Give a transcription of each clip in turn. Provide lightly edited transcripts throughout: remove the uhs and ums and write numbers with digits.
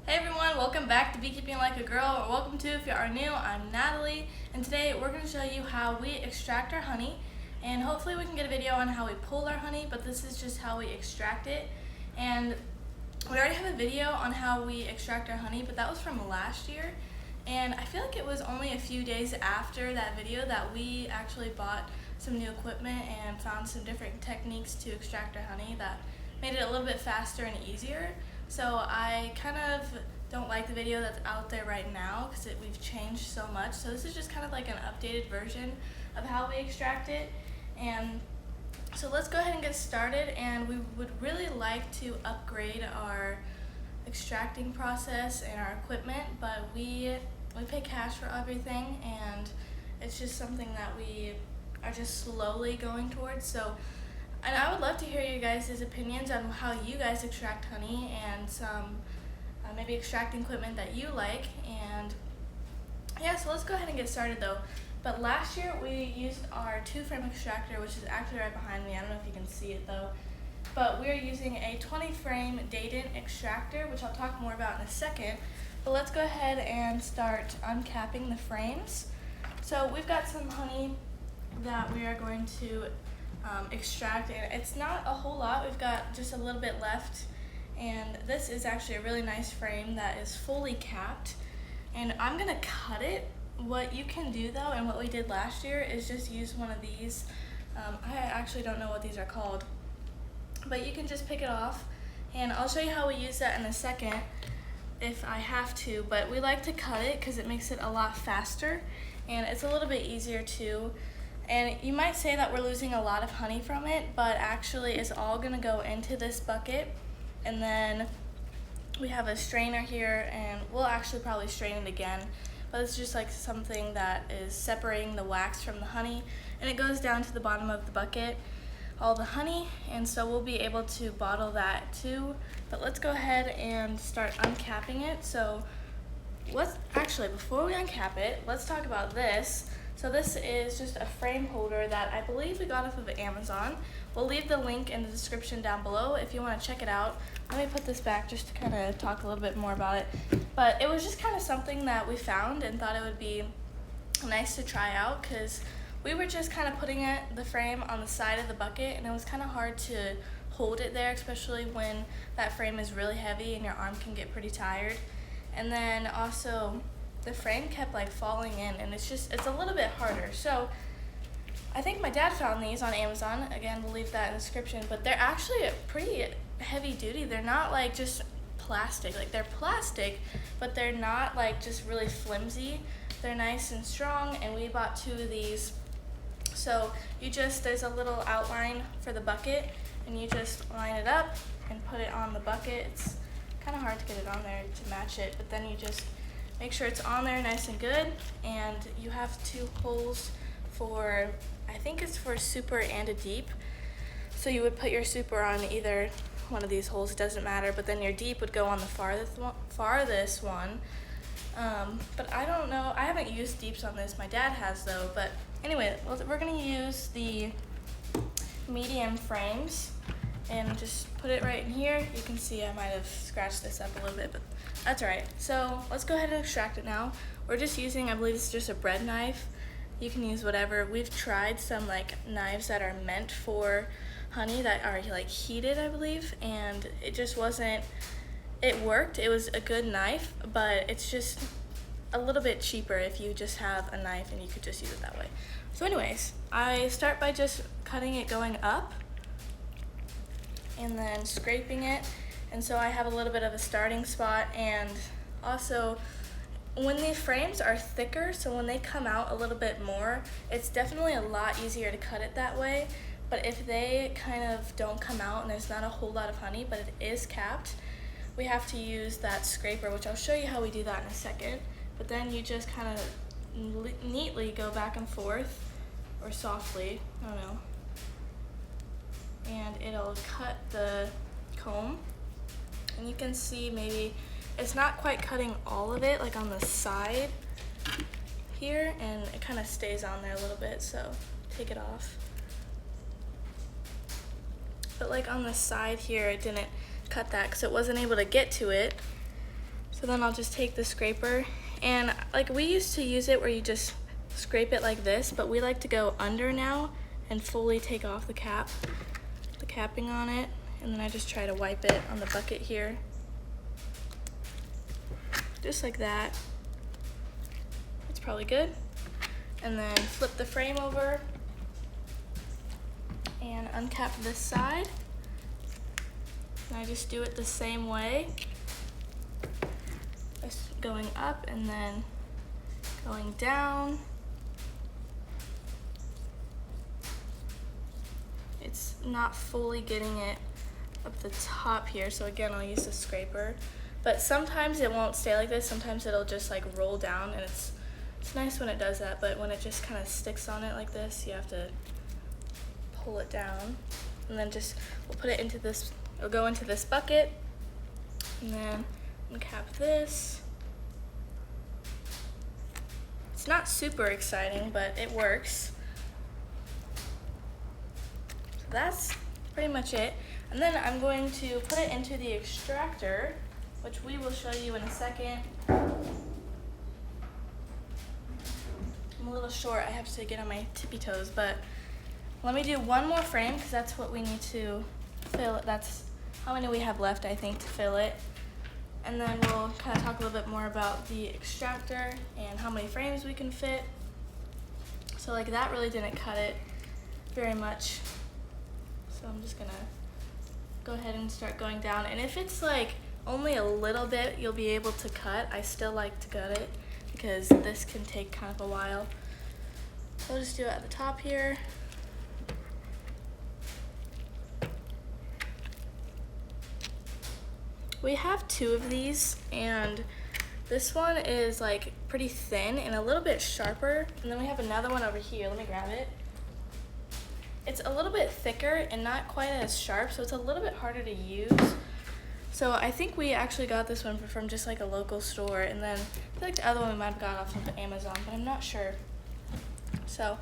Hey everyone, welcome back to Beekeeping Like a Girl, or welcome to if you are new. I'm Natalie, and today we're going to show you how we extract our honey, and hopefully we can get a video on how we pull our honey, but this is just how we extract it. And we already have a video on how we extract our honey, but that was from last year, and I feel like it was only a few days after that video that we actually bought some new equipment and found some different techniques to extract our honey that made it a little bit faster and easier. So I kind of don't like the video that's out there right now because we've changed so much. So this is just kind of like an updated version of how we extract it. And so let's go ahead and get started. And we would really like to upgrade our extracting process and our equipment, but we pay cash for everything, and it's just something that we are just slowly going towards. And I would love to hear you guys' opinions on how you guys extract honey and some maybe extracting equipment that you like. And yeah, so let's go ahead and get started though. But last year we used our 2-frame extractor, which is actually right behind me. I don't know if you can see it though. But we are using a 20-frame Dayton extractor, which I'll talk more about in a second. But let's go ahead and start uncapping the frames. So we've got some honey that we are going to extract, and it's not a whole lot. We've got just a little bit left, and this is actually a really nice frame that is fully capped, and I'm gonna cut it. What you can do though, and what we did last year, is just use one of these. I actually don't know what these are called, but you can just pick it off, and I'll show you how we use that in a second if I have to. But we like to cut it because it makes it a lot faster, and it's a little bit easier too. And you might say that we're losing a lot of honey from it, but actually it's all gonna go into this bucket. And then we have a strainer here, and we'll actually probably strain it again, but it's just like something that is separating the wax from the honey, and it goes down to the bottom of the bucket, all the honey, and so we'll be able to bottle that too. But let's go ahead and start uncapping it. So before we uncap it, let's talk about this. So this is just a frame holder that I believe we got off of Amazon. We'll leave the link in the description down below if you want to check it out. Let me put this back just to kind of talk a little bit more about it. But it was just kind of something that we found and thought it would be nice to try out, because we were just kind of putting the frame on the side of the bucket, and it was kind of hard to hold it there, especially when that frame is really heavy and your arm can get pretty tired. And then also the frame kept like falling in, and it's a little bit harder. So I think my dad found these on Amazon. Again, we'll leave that in the description, but they're actually pretty heavy duty. They're not like just plastic. Like, they're plastic, but they're not like just really flimsy. They're nice and strong, and we bought 2 of these. So there's a little outline for the bucket, and you just line it up and put it on the bucket. It's kind of hard to get it on there to match it, but then you just make sure it's on there nice and good. And you have 2 holes for, I think it's for super and a deep. So you would put your super on either one of these holes, it doesn't matter, but then your deep would go on the farthest one. But I don't know, I haven't used deeps on this, my dad has though. But anyway, we're gonna use the medium frames and just put it right in here. You can see I might have scratched this up a little bit, but that's all right. So let's go ahead and extract it now. We're just using, I believe it's just a bread knife. You can use whatever. We've tried some like knives that are meant for honey that are like heated, I believe, and it just wasn't, it worked. It was a good knife, but it's just a little bit cheaper if you just have a knife and you could just use it that way. So anyways, I start by just cutting it going up and then scraping it. And so I have a little bit of a starting spot. And also, when the frames are thicker, so when they come out a little bit more, it's definitely a lot easier to cut it that way. But if they kind of don't come out and there's not a whole lot of honey, but it is capped, we have to use that scraper, which I'll show you how we do that in a second. But then you just kind of neatly go back and forth, or softly, I don't know, and it'll cut the comb. And you can see maybe it's not quite cutting all of it, like on the side here, and it kind of stays on there a little bit, so take it off. But like on the side here, it didn't cut that because it wasn't able to get to it. So then I'll just take the scraper, and like we used to use it where you just scrape it like this, but we like to go under now and fully take off the capping on it, and then I just try to wipe it on the bucket here. Just like that. That's probably good. And then flip the frame over and uncap this side. And I just do it the same way. Just going up and then going down. It's not fully getting it up the top here, so again I'll use the scraper. But sometimes it won't stay like this, sometimes it'll just like roll down, and it's nice when it does that, but when it just kind of sticks on it like this, you have to pull it down. And then we'll put it into this, it'll go into this bucket, and then uncap this. It's not super exciting, but it works. So that's pretty much it. And then I'm going to put it into the extractor, which we will show you in a second. I'm a little short, I have to get on my tippy toes, but let me do one more frame because that's what we need to fill it. That's how many we have left, I think, to fill it. And then we'll kind of talk a little bit more about the extractor and how many frames we can fit. So like that really didn't cut it very much. So I'm just gonna go ahead and start going down. And if it's like only a little bit you'll be able to cut, I still like to cut it because this can take kind of a while. So I'll just do it at the top here. We have two of these, and this one is like pretty thin and a little bit sharper, and then we have another one over here. Let me grab it. It's a little bit thicker and not quite as sharp, so it's a little bit harder to use. So I think we actually got this one from just like a local store, and then I feel like the other one we might have got off of Amazon, but I'm not sure. So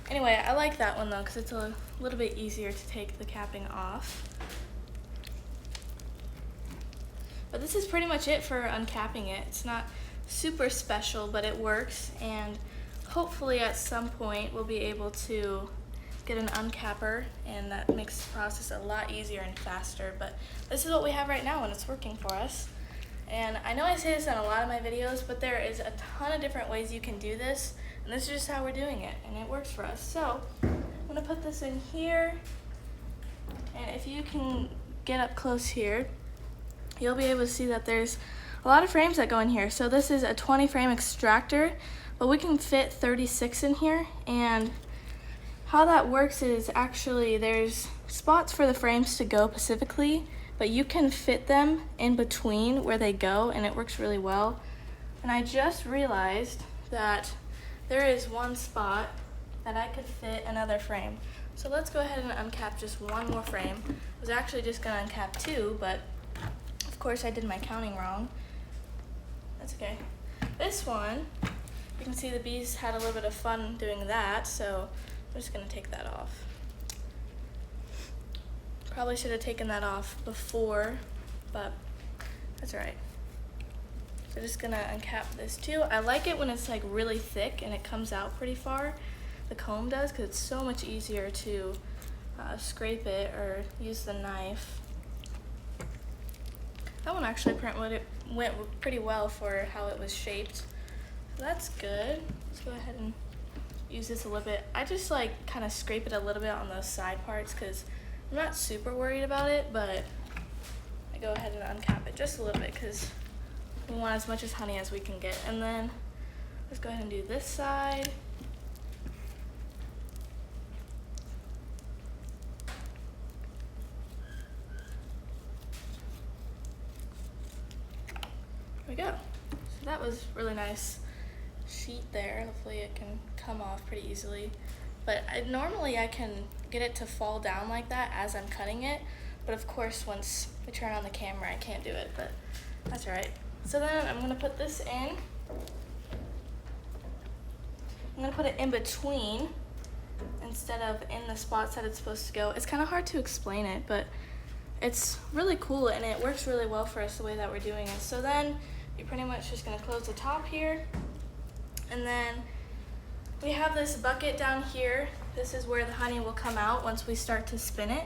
anyway, I like that one though because it's a little bit easier to take the capping off. But this is pretty much it for uncapping it. It's not super special, but it works, and hopefully at some point we'll be able to get an uncapper, and that makes the process a lot easier and faster. But this is what we have right now, and it's working for us. And I know I say this in a lot of my videos, but there is a ton of different ways you can do this, and this is just how we're doing it, and it works for us. So I'm gonna put this in here, and if you can get up close here, you'll be able to see that there's a lot of frames that go in here. So this is a 20 frame extractor, but we can fit 36 in here, and how that works is actually there's spots for the frames to go specifically, but you can fit them in between where they go, and it works really well. And I just realized that there is one spot that I could fit another frame. So let's go ahead and uncap just one more frame. I was actually just gonna uncap two, but of course I did my counting wrong. That's okay. This one, you can see the bees had a little bit of fun doing that, so I'm just gonna take that off. Probably should have taken that off before, but that's all right. So just gonna uncap this too. I like it when it's like really thick and it comes out pretty far. The comb does, because it's so much easier to scrape it or use the knife. That one actually went pretty well for how it was shaped. So that's good. Let's go ahead and use this a little bit. I just like kind of scrape it a little bit on those side parts because I'm not super worried about it, but I go ahead and uncap it just a little bit because we want as much as honey as we can get. And then let's go ahead and do this side. There we go. So that was really nice sheet there. Hopefully it can come off pretty easily. But normally I can get it to fall down like that as I'm cutting it. But of course once we turn on the camera I can't do it, but that's all right. So then I'm gonna put this in. I'm gonna put it in between instead of in the spots that it's supposed to go. It's kind of hard to explain it, but it's really cool and it works really well for us the way that we're doing it. So then you're pretty much just gonna close the top here. And then we have this bucket down here. This is where the honey will come out once we start to spin it.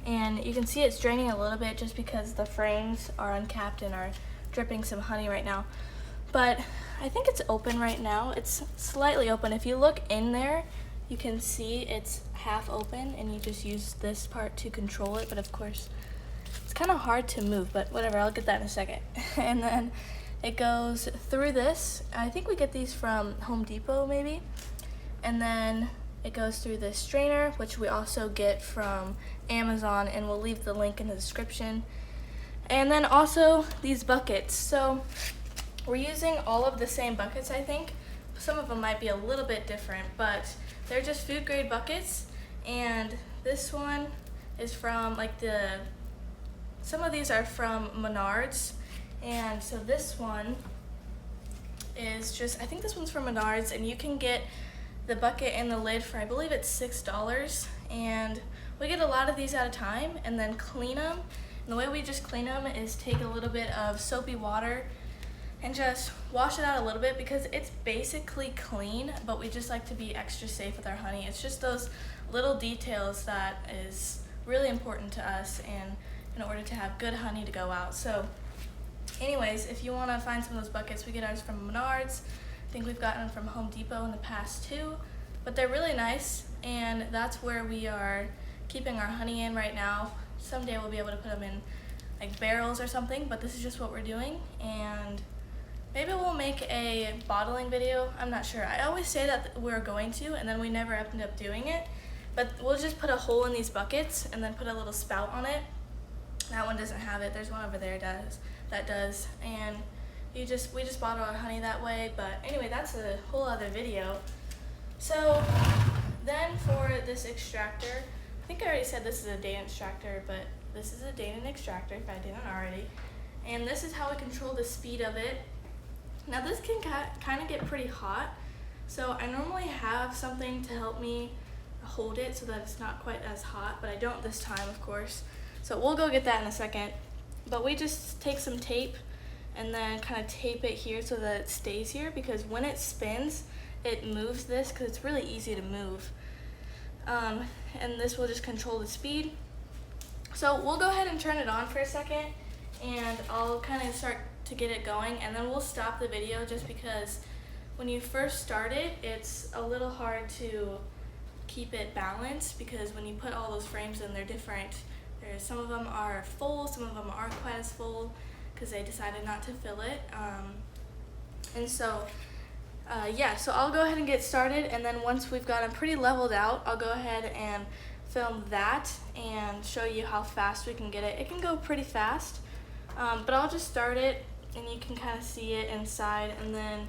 And you can see it's draining a little bit just because the frames are uncapped and are dripping some honey right now. But I think it's open right now. It's slightly open. If you look in there, you can see it's half open, and you just use this part to control it. But of course, it's kind of hard to move, but whatever, I'll get that in a second. And then it goes through this. I think we get these from Home Depot maybe. And then it goes through this strainer, which we also get from Amazon, and we'll leave the link in the description. And then also these buckets. So we're using all of the same buckets, I think. Some of them might be a little bit different, but they're just food grade buckets. And this one is from some of these are from Menards. And so this one is just, I think this one's from Menards, and you can get the bucket and the lid for, I believe it's $6. And we get a lot of these at a time and then clean them. And the way we just clean them is take a little bit of soapy water and just wash it out a little bit, because it's basically clean, but we just like to be extra safe with our honey. It's just those little details that is really important to us, and in order to have good honey to go out. So anyways, if you want to find some of those buckets, we get ours from Menards. I think we've gotten them from Home Depot in the past too, but they're really nice, and that's where we are keeping our honey in right now. Someday we'll be able to put them in like barrels or something, but this is just what we're doing. And maybe we'll make a bottling video. I'm not sure. I always say that we're going to, and then we never end up doing it. But we'll just put a hole in these buckets and then put a little spout on it. That one doesn't have it. There's one over there that does. And we just bottle our honey that way. But anyway, that's a whole other video. So then for this extractor, I think I already said this is a Dayton extractor, but this is a Dayton extractor if I didn't already. And this is how we control the speed of it. Now this can kind of get pretty hot, so I normally have something to help me hold it so that it's not quite as hot, but I don't this time, of course. So we'll go get that in a second. But we just take some tape and then kind of tape it here so that it stays here, because when it spins, it moves this, because it's really easy to move. And this will just control the speed. So we'll go ahead and turn it on for a second, and I'll kind of start to get it going, and then we'll stop the video just because when you first start it, it's a little hard to keep it balanced, because when you put all those frames in, they're different. Some of them are full, some of them aren't quite as full because they decided not to fill it. And so yeah, so I'll go ahead and get started, and then once we've got them pretty leveled out, I'll go ahead and film that and show you how fast we can get it. It can go pretty fast, but I'll just start it and you can kind of see it inside, and then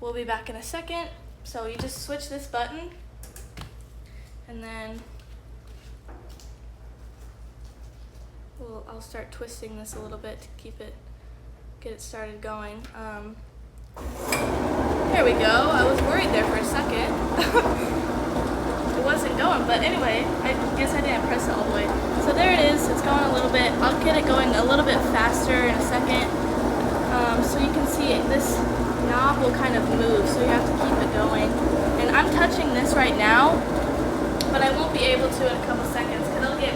we'll be back in a second. So you just switch this button, and then I'll start twisting this a little bit to get it started going. There we go. I was worried there for a second. It wasn't going, but anyway, I guess I didn't press it all the way. So there it is. It's going a little bit. I'll get it going a little bit faster in a second. So you can see this knob will kind of move, so you have to keep it going. And I'm touching this right now, but I won't be able to in a couple seconds because it'll get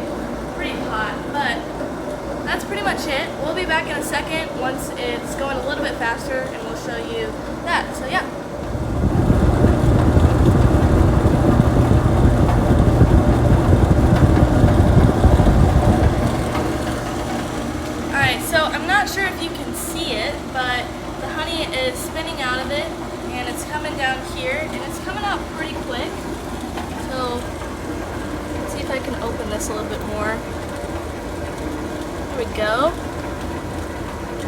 pretty hot. But that's pretty much it. We'll be back in a second once it's going a little bit faster, and we'll show you that. So yeah. Alright, so I'm not sure if you can see it, but the honey is spinning out of it, and it's coming down here, and it's coming out pretty quick. So let's see if I can open this a little bit more. There we go.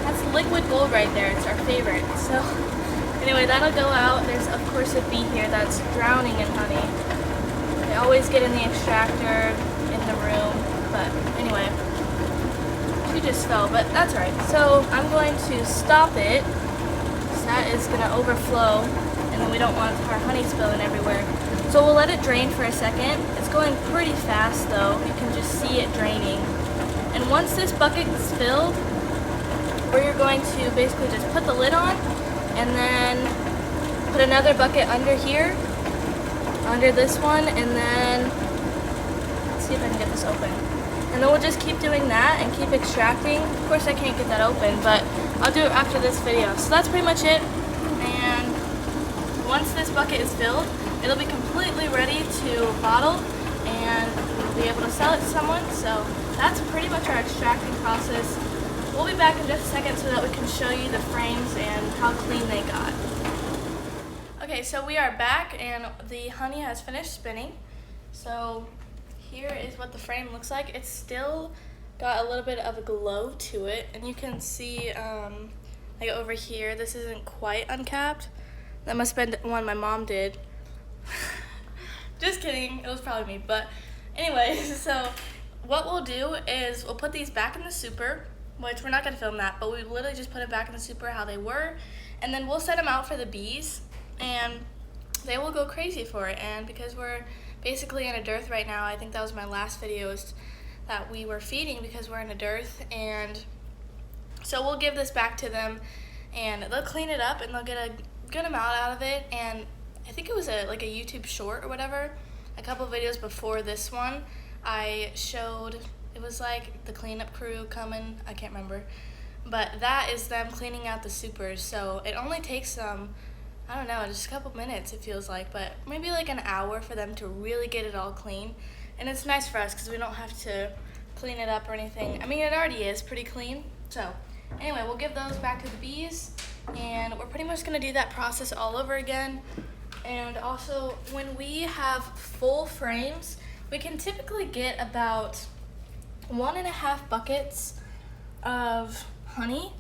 That's liquid gold right there. It's our favorite. So anyway, that'll go out. There's of course a bee here that's drowning in honey. They always get in the extractor in the room, but anyway, she just fell, but that's alright. So I'm going to stop it. So that is going to overflow, and then we don't want our honey spilling everywhere. So we'll let it drain for a second. It's going pretty fast though. You can just see it draining. And once this bucket is filled, we're going to basically just put the lid on and then put another bucket under here, under this one, and then let's see if I can get this open. And then we'll just keep doing that and keep extracting. Of course I can't get that open, but I'll do it after this video. So that's pretty much it. And once this bucket is filled, it'll be completely ready to bottle and we'll be able to sell it to someone. So that's pretty much our extracting process. We'll be back in just a second so that we can show you the frames and how clean they got. Okay, so we are back and the honey has finished spinning. So here is what the frame looks like. It's still got a little bit of a glow to it, and you can see like over here, this isn't quite uncapped. That must have been one my mom did. Just kidding, it was probably me. But anyways, so what we'll do is we'll put these back in the super, which we're not gonna film that, but we literally just put it back in the super how they were, and then we'll set them out for the bees, and they will go crazy for it. And because we're basically in a dearth right now, I think that was my last video, is that we were feeding because we're in a dearth, and so we'll give this back to them, and they'll clean it up, and they'll get a good amount out of it. And I think it was like a YouTube short or whatever, a couple videos before this one, I showed, it was like the cleanup crew coming, I can't remember, but that is them cleaning out the supers. So it only takes them, I don't know, just a couple minutes it feels like, but maybe like an hour for them to really get it all clean. And it's nice for us because we don't have to clean it up or anything. I mean, it already is pretty clean. So anyway, we'll give those back to the bees, and we're pretty much gonna do that process all over again. And also, when we have full frames, we can typically get about 1.5 buckets of honey,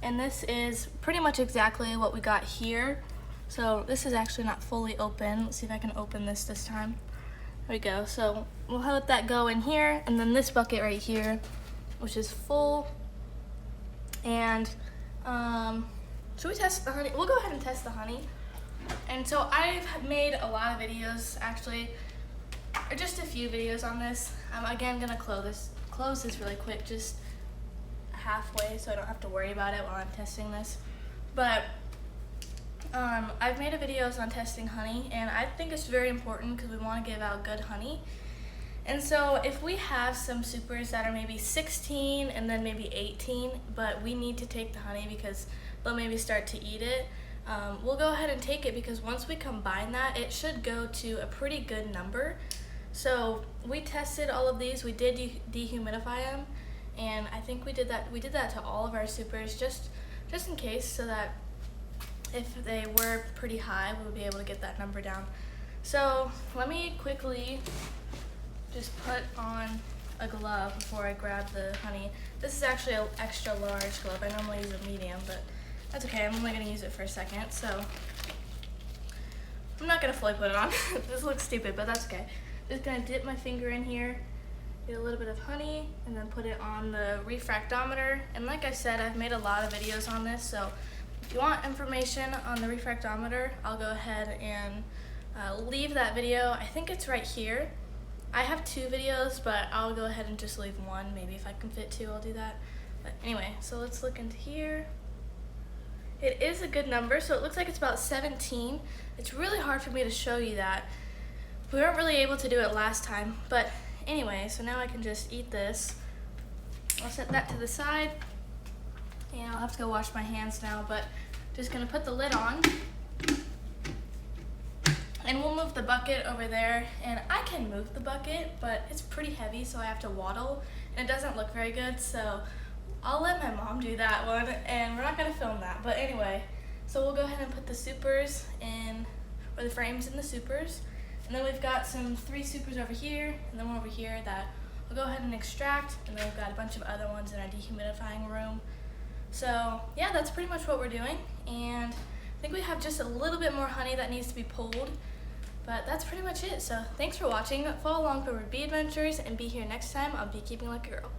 and this is pretty much exactly what we got here. So this is actually not fully open. Let's see if I can open this time. There we go. So we'll let that go in here, and then this bucket right here, which is full. And should we test the honey? We'll go ahead and test the honey. And so I've made a lot of videos, actually, or just a few videos on this. I'm again gonna close this really quick, just halfway, so I don't have to worry about it while I'm testing this. But I've made videos on testing honey, and I think it's very important because we want to give out good honey. And so if we have some supers that are maybe 16 and then maybe 18, but we need to take the honey because they'll maybe start to eat it, we'll go ahead and take it, because once we combine that, it should go to a pretty good number. So we tested all of these. We did dehumidify them, and I think we did that to all of our supers just in case, so that if they were pretty high, we would be able to get that number down. So let me quickly just put on a glove before I grab the honey. This is actually an extra large glove. I normally use a medium, but that's okay. I'm only gonna use it for a second, so I'm not gonna fully put it on. This looks stupid, but that's okay. Just gonna dip my finger in here, get a little bit of honey, and then put it on the refractometer. And like I said, I've made a lot of videos on this, so if you want information on the refractometer, I'll go ahead and leave that video. I think it's right here. I have 2 videos, but I'll go ahead and just leave one. Maybe if I can fit 2, I'll do that. But anyway, so let's look into here. It is a good number, so it looks like it's about 17. It's really hard for me to show you that. We weren't really able to do it last time, but anyway, so now I can just eat this. I'll set that to the side, and I'll have to go wash my hands now, but just gonna put the lid on. And we'll move the bucket over there, and I can move the bucket, but it's pretty heavy, so I have to waddle, and it doesn't look very good, so I'll let my mom do that one, and we're not gonna film that. But anyway, so we'll go ahead and put the supers in, or the frames in the supers, and then we've got some 3 supers over here, and then one over here that we'll go ahead and extract, and then we've got a bunch of other ones in our dehumidifying room. So yeah, that's pretty much what we're doing, and I think we have just a little bit more honey that needs to be pulled. But that's pretty much it. So thanks for watching. Follow along for more bee adventures, and be here next time on Beekeeping Like a Girl.